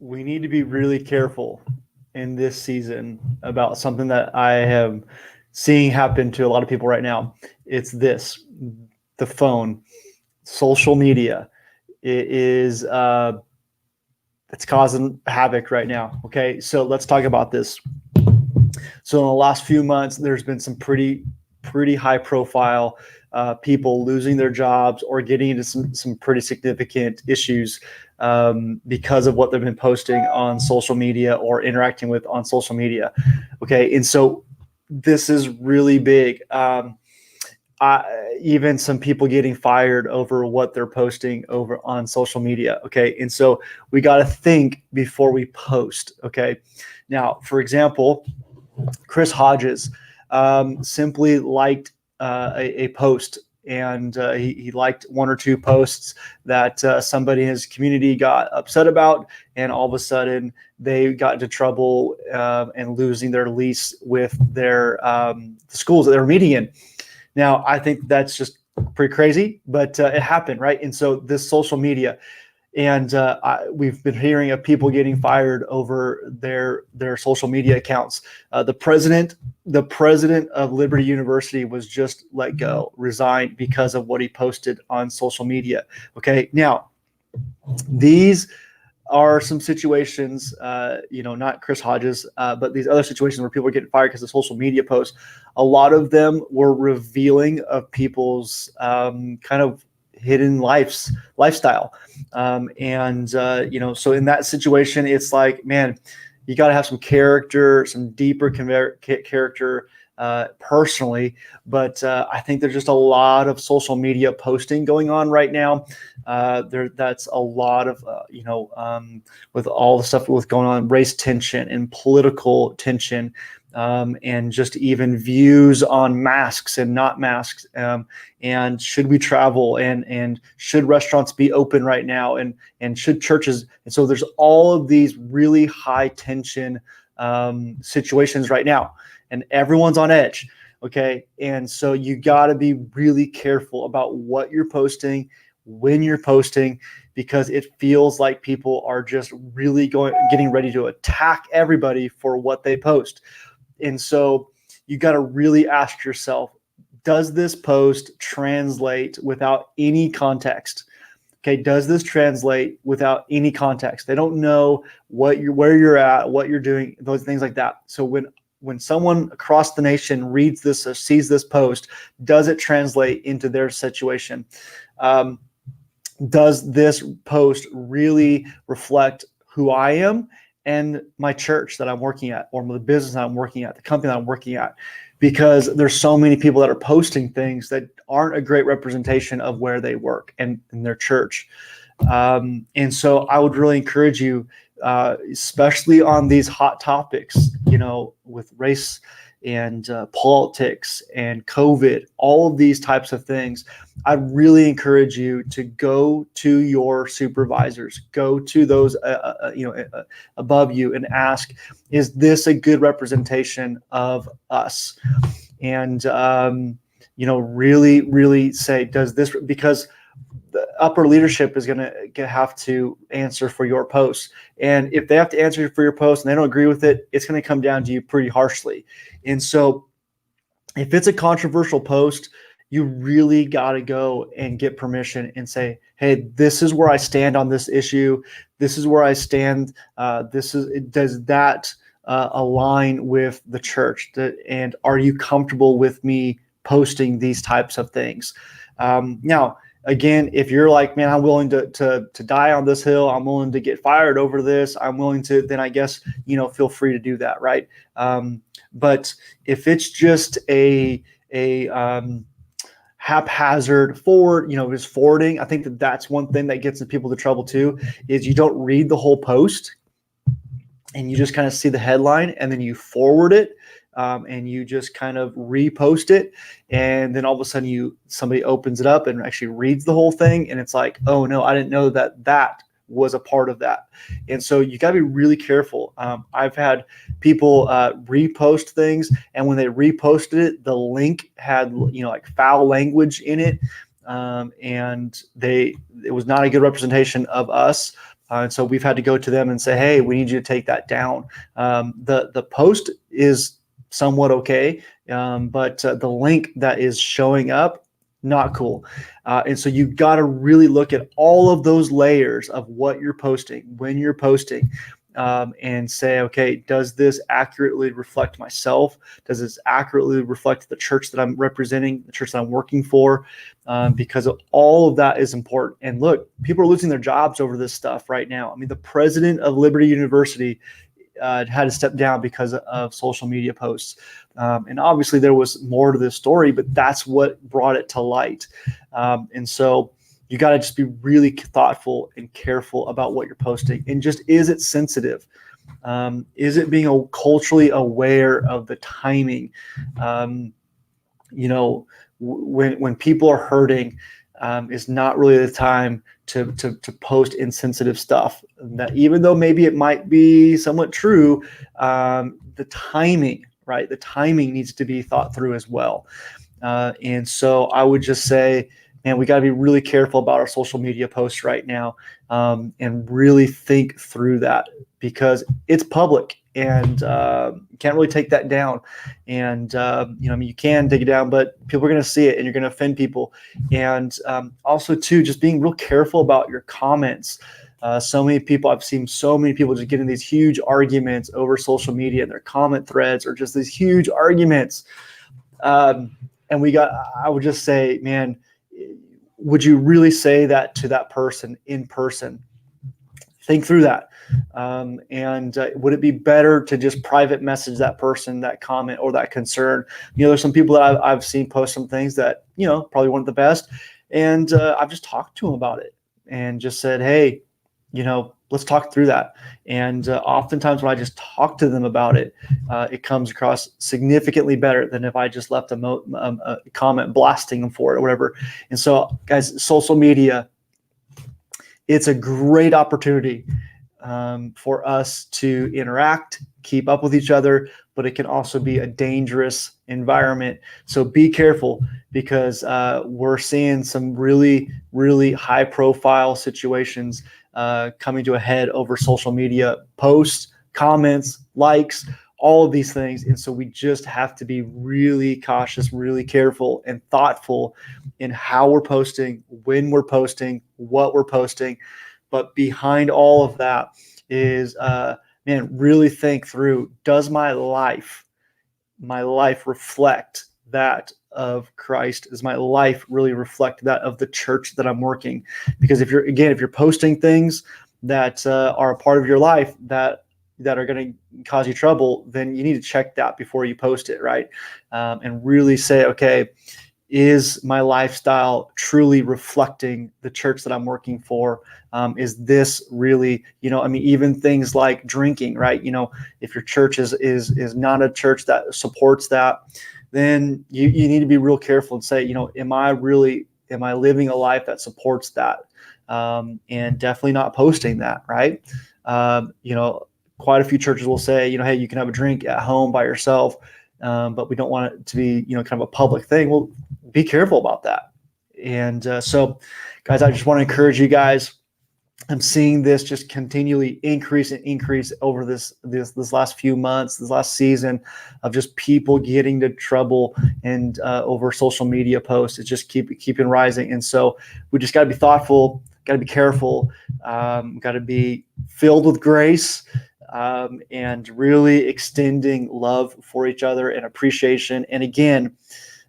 we need to be really careful in this season about something that I am seeing happen to a lot of people right now. It's this: the phone, social media. It is it's causing havoc right now. Okay, so let's talk about this. So in the last few months, there's been some pretty high profile people losing their jobs or getting into some pretty significant issues because of what they've been posting on social media or interacting with on social media. Okay, and so this is really big. Even some people getting fired over what they're posting over on social media. Okay, and so we got to think before we post. Okay, now for example, Chris Hodges simply liked a post, and he liked one or two posts that somebody in his community got upset about, and all of a sudden they got into trouble and losing their lease with their the schools that they were meeting in. Now, I think that's just pretty crazy, but it happened, right? And so this social media, and we've been hearing of people getting fired over their social media accounts. The president of Liberty University was just let go, resigned because of what he posted on social media. Okay, now these are some situations, not Chris Hodges, but these other situations where people are getting fired because of social media posts. A lot of them were revealing of people's kind of hidden lifestyle. So in that situation, it's like, man, you got to have some character, some deeper character personally. But I think there's just a lot of social media posting going on right now. That's a lot of, with all the stuff with going on, race tension and political tension, and just even views on masks and not masks, and should we travel, and should restaurants be open right now, and should churches. And so there's all of these really high tension situations right now, and everyone's on edge. Okay, and so you got to be really careful about what you're posting, when you're posting, because it feels like people are just really getting ready to attack everybody for what they post. And so you got to really ask yourself, does this post translate without any context? Okay, does this translate without any context? They don't know where you're at, what you're doing, those things like that. So when someone across the nation reads this or sees this post, does it translate into their situation? Does this post really reflect who I am and my church that I'm working at, or the business that I'm working at, the company that I'm working at? Because there's so many people that are posting things that aren't a great representation of where they work and in their church. And so I would really encourage you, especially on these hot topics, with race and politics and COVID, all of these types of things, I really encourage you to go to your supervisors, go to those above you, and ask, is this a good representation of us? And really say, does this, because the upper leadership is going to have to answer for your posts. And if they have to answer for your post and they don't agree with it, it's going to come down to you pretty harshly. And so if it's a controversial post, you really got to go and get permission and say, hey, this is where I stand on this issue. This is where I stand. Does that align with the church? And are you comfortable with me posting these types of things? Now, again, if you're like, man, I'm willing to die on this hill, I'm willing to get fired over this, I'm willing to, then I guess, feel free to do that, right? But if it's just a haphazard just forwarding, I think that's one thing that gets people into trouble too, is you don't read the whole post and you just kind of see the headline and then you forward it. And you just kind of repost it, and then all of a sudden somebody opens it up and actually reads the whole thing, and it's like, oh no, I didn't know that was a part of that. And so you got to be really careful. I've had people repost things, and when they reposted it, the link had like foul language in it, and it was not a good representation of us. And so we've had to go to them and say, hey, we need you to take that down. The post is somewhat okay, but the link that is showing up, not cool. And so you've got to really look at all of those layers of what you're posting, when you're posting, and say, okay, does this accurately reflect myself? Does this accurately reflect the church that I'm representing, the church that I'm working for? Because all of that is important. And look, people are losing their jobs over this stuff right now. I mean, the president of Liberty University had to step down because of social media posts. And obviously there was more to this story, but that's what brought it to light. And so you got to just be really thoughtful and careful about what you're posting. And just, is it sensitive? Is it being culturally aware of the timing? When people are hurting, is not really the time to post insensitive stuff. That even though maybe it might be somewhat true, the timing, right? The timing needs to be thought through as well. And so I would just say, man, we got to be really careful about our social media posts right now, and really think through that, because it's public, and you can't really take that down. And you can take it down, but people are going to see it, and you're going to offend people. And also, too, just being real careful about your comments. I've seen so many people just get in these huge arguments over social media, and their comment threads are just these huge arguments. And I would just say, man, would you really say that to that person in person? Think through that. And would it be better to just private message that person, that comment or that concern? There's some people that I've seen post some things that, probably weren't the best. And I've just talked to them about it and just said, hey, let's talk through that. And oftentimes when I just talk to them about it, it comes across significantly better than if I just left a comment blasting them for it or whatever. And so, guys, social media, it's a great opportunity for us to interact, keep up with each other, but it can also be a dangerous environment. So be careful, because we're seeing some really, really high profile situations coming to a head over social media posts, comments, likes, all of these things. And so we just have to be really cautious, really careful and thoughtful in how we're posting, when we're posting, what we're posting. But behind all of that is, really think through, does my life reflect that of Christ? Does my life really reflect that of the church that I'm working? Because if you're posting things that are a part of your life that are going to cause you trouble, then you need to check that before you post it, right? And really say, okay, is my lifestyle truly reflecting the church that I'm working for? Is this really, even things like drinking, right? If your church is not a church that supports that, then you need to be real careful and say, am I living a life that supports that? And definitely not posting that, right? Quite a few churches will say, hey, you can have a drink at home by yourself, but we don't want it to be, kind of a public thing. Well, be careful about that. And so, guys, I just want to encourage you guys. I'm seeing this just continually increase over this last few months, this last season, of just people getting into trouble and over social media posts. It's just keeping rising. And so we just got to be thoughtful, got to be careful, got to be filled with grace, and really extending love for each other and appreciation. And again,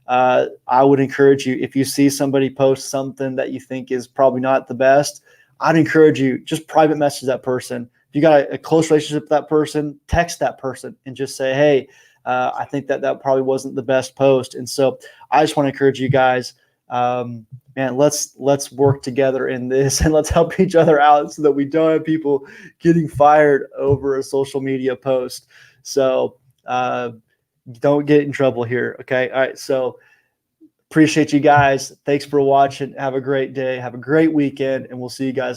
I would encourage you, if you see somebody post something that you think is probably not the best, I'd encourage you, just private message that person. If you got a close relationship with that person, text that person and just say, hey, I think that probably wasn't the best post. And so I just want to encourage you guys, man, let's work together in this, and let's help each other out so that we don't have people getting fired over a social media post. So don't get in trouble here. Okay. All right. So appreciate you guys. Thanks for watching. Have a great day. Have a great weekend. And we'll see you guys